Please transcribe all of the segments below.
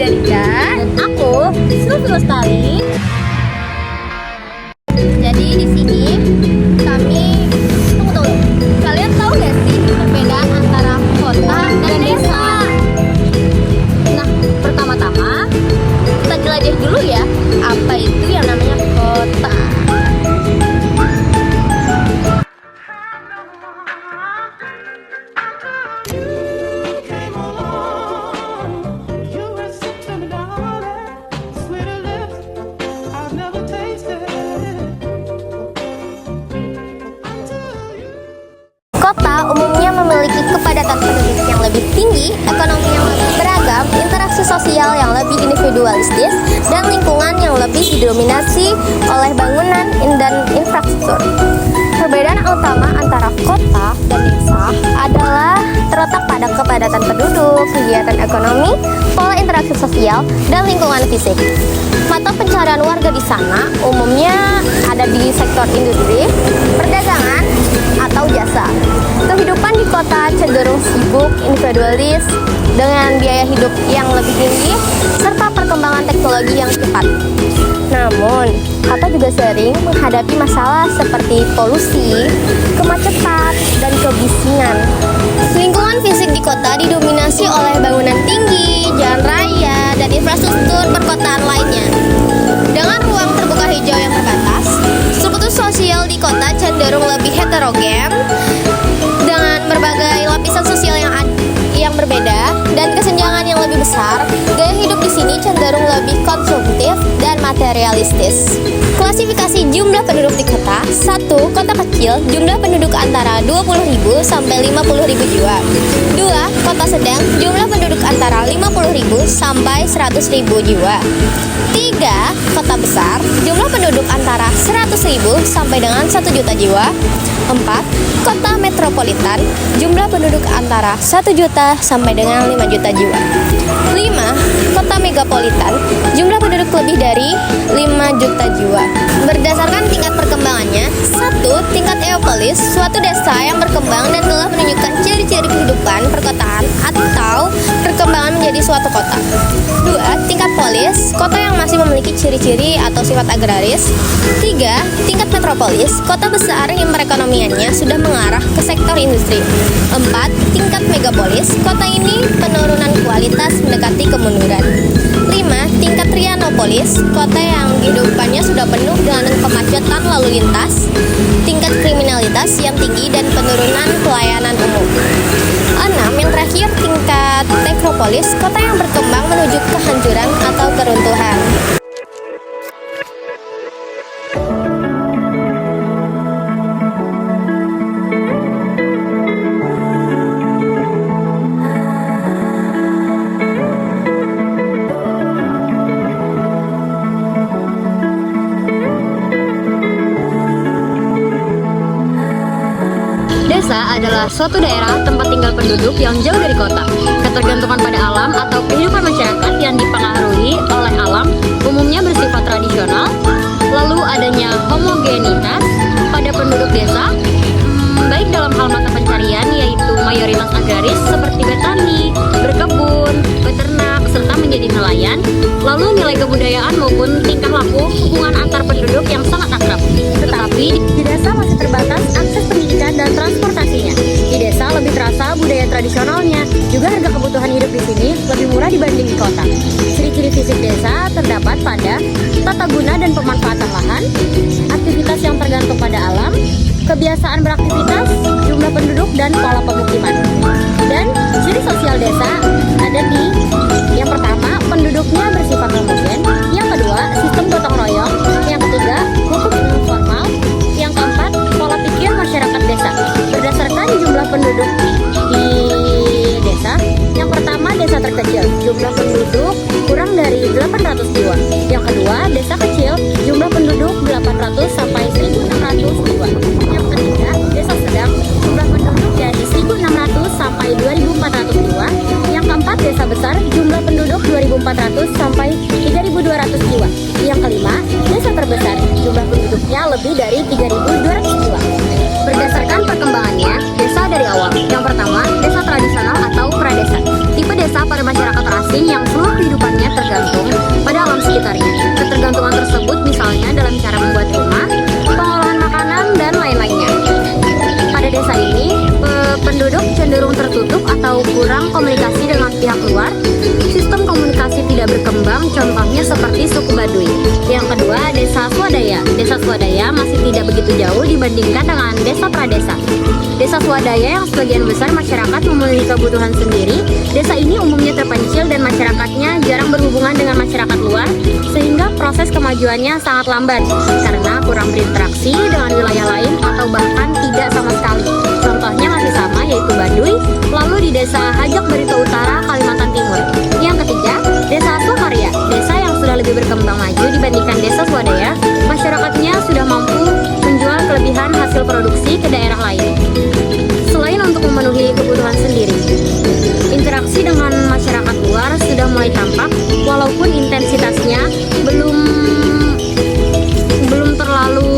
Dalika. Dan aku Sulfi Lestari. Jadi di sini kami tunggu. Kalian tahu nggak sih perbedaan antara kota dan desa? Nah, pertama-tama Kita jelajah dulu ya, apa itu yang namanya kota. Kota umumnya memiliki kepadatan penduduk yang lebih tinggi, ekonomi yang lebih beragam, interaksi sosial yang lebih individualistis, dan lingkungan yang lebih didominasi oleh bangunan dan infrastruktur. Perbedaan utama antara kota dan desa adalah terletak pada kepadatan penduduk, kegiatan ekonomi, pola interaksi sosial, dan lingkungan fisik. Mata pencaharian warga di sana umumnya ada di sektor industri, perdagangan, atau jasa. Kehidupan di kota cenderung sibuk, individualis, dengan biaya hidup yang lebih tinggi, serta perkembangan teknologi yang cepat. Namun, kota juga sering menghadapi masalah seperti polusi, kemacetan, dan kebisingan. Lingkungan fisik di kota didominasi oleh bangunan tinggi, jalan raya, dan infrastruktur perkotaan lainnya. Dengan ruang terbuka hijau yang terbatas, struktur sosial di kota cenderung lebih heterogen dengan berbagai lapisan sosial yang berbeda dan kesenjangan yang lebih besar. Gaya hidup di sini cenderung lebih konsumtif dan materialistis. Klasifikasi jumlah penduduk di kota: 1. Kota kecil, jumlah penduduk antara 20.000 sampai 50.000 jiwa. 2. Kota sedang, jumlah penduduk antara 50.000 sampai 100.000 jiwa. 3. Kota besar, jumlah penduduk antara 100.000 sampai dengan 1 juta jiwa. 4. Kota metropolitan, jumlah penduduk antara 1 juta sampai dengan 5 juta jiwa. 5. Kota megapolitan, jumlah penduduk lebih dari 5 juta jiwa. Berdasarkan tingkat perkembangannya: 1. Tingkat eopolis, suatu desa yang berkembang dan telah menunjukkan ciri-ciri kehidupan perkotaan atau perkembangan menjadi suatu kota. 2. Tingkat polis, kota yang masih memiliki ciri-ciri atau sifat agraris. 3. Tingkat metropolis, kota besar yang perekonomiannya sudah mengarah ke sektor industri. 4. Tingkat megapolis, kota ini penurunan kualitas mendekati kemunduran. 5. Tingkat trianopolis, kota yang kehidupannya sudah penuh dengan kemacetan lalu lintas, tingkat kriminalitas yang tinggi, dan penurunan pelayanan umum. 6. Yang terakhir, tingkat teknopolis, kota yang berkembang menuju kehancuran atau keruntuhan. desa adalah suatu daerah tempat tinggal penduduk yang jauh dari kota. Ketergantungan pada alam atau kehidupan masyarakat yang dipengaruhi oleh alam umumnya bersifat tradisional. Lalu adanya homogenitas pada penduduk desa, baik dalam hal mata pencarian yaitu mayoritas agraris seperti bertani, berkebun, beternak, serta menjadi nelayan. Lalu nilai kebudayaan maupun tingkah laku hubungan antar penduduk yang sangat akrab. Tetapi di desa masih terbatas akses pendidikan dan transportasinya. Di desa lebih terasa budaya tradisionalnya. Juga harga kebutuhan hidup di sini lebih murah dibanding di kota. Ciri-ciri fisik desa terdapat pada tata guna dan pemanfaatan lahan, aktivitas yang tergantung pada alam, kebiasaan beraktivitas, jumlah penduduk, dan pola pemukiman. Dan ciri sosial desa ada di yang pertama, penduduknya bersifat homogen. Yang kedua, sistem gotong royong. Yang ketiga, hukum informal. Yang keempat, pola pikir masyarakat desa. Berdasarkan jumlah penduduk di desa, yang pertama desa terkecil, jumlah penduduk kurang dari 800 jiwa. Yang kedua, desa kecil, jumlah penduduk 800 sampai 1.600 jiwa. Yang ketiga, desa sedang, jumlah penduduk dari 1.600 sampai 2.400 jiwa. Yang keempat, desa besar, jumlah penduduk 2.400 sampai 3.200 jiwa. Yang kelima, desa terbesar, jumlah penduduknya lebih dari 3.200 jiwa. Berdasarkan perkembangannya, desa dari awal. Yang pertama, desa tradisional atau pradesa. Tipe desa pada masyarakat asing yang seluruh kehidupannya bergantung pada alam sekitarnya. Ketergantungan tersebut misalnya dalam cara membuat rumah, pengolahan makanan, dan lain-lainnya. Pada desa ini, penduduk cenderung tertutup atau kurang komunikasi dengan pihak luar. Sistem komunikasi tidak berkembang, contohnya seperti suku Baduy. Yang kedua, desa swadaya. Desa swadaya masih tidak begitu jauh dibandingkan dengan desa pradesa. Desa swadaya yang sebagian besar masyarakat memenuhi kebutuhan sendiri. Desa ini umumnya terpencil dan masyarakatnya jarang berhubungan dengan masyarakat luar, sehingga proses kemajuannya sangat lambat karena kurang berinteraksi dengan wilayah lain atau bahkan tidak sama sekali. Contohnya masih sama, yaitu Baduy. Lalu di desa Hajak Barito Utara, Kalimantan Timur. Yang ketiga, desa Swakarya. Desa yang sudah lebih berkembang maju dibandingkan desa swadaya, masyarakatnya sudah mampu menjual kelebihan hasil produksi ke daerah lain. Selain untuk memenuhi kebutuhan sendiri, interaksi dengan masyarakat luar sudah mulai tampak, walaupun intensitasnya belum terlalu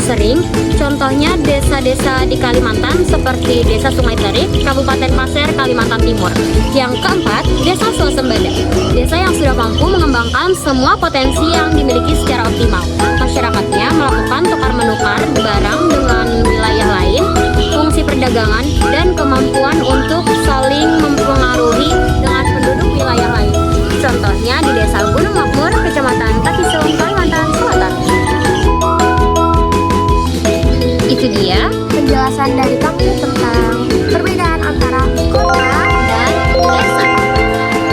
sering. Contohnya desa-desa di Kalimantan seperti Desa Sungai Terik, Kabupaten Pasir, Kalimantan Timur. Yang keempat, desa swasembada. Desa yang sudah mampu mengembangkan semua potensi yang dimiliki secara optimal. Masyarakatnya melakukan tukar-menukar barang dengan wilayah lain, fungsi perdagangan, dan kemampuan untuk saling mempengaruhi dengan penduduk wilayah lain. Contohnya di Desa Gunung Makmur, Kecamatan Takisung, Kalimantan Selatan. Itu dia Penjelasan dari kami tentang perbedaan antara kota dan desa.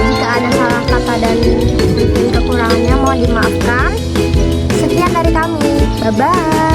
Jika ada salah kata dan mungkin kekurangannya mohon dimaafkan. Sekian dari kami. Bye-bye.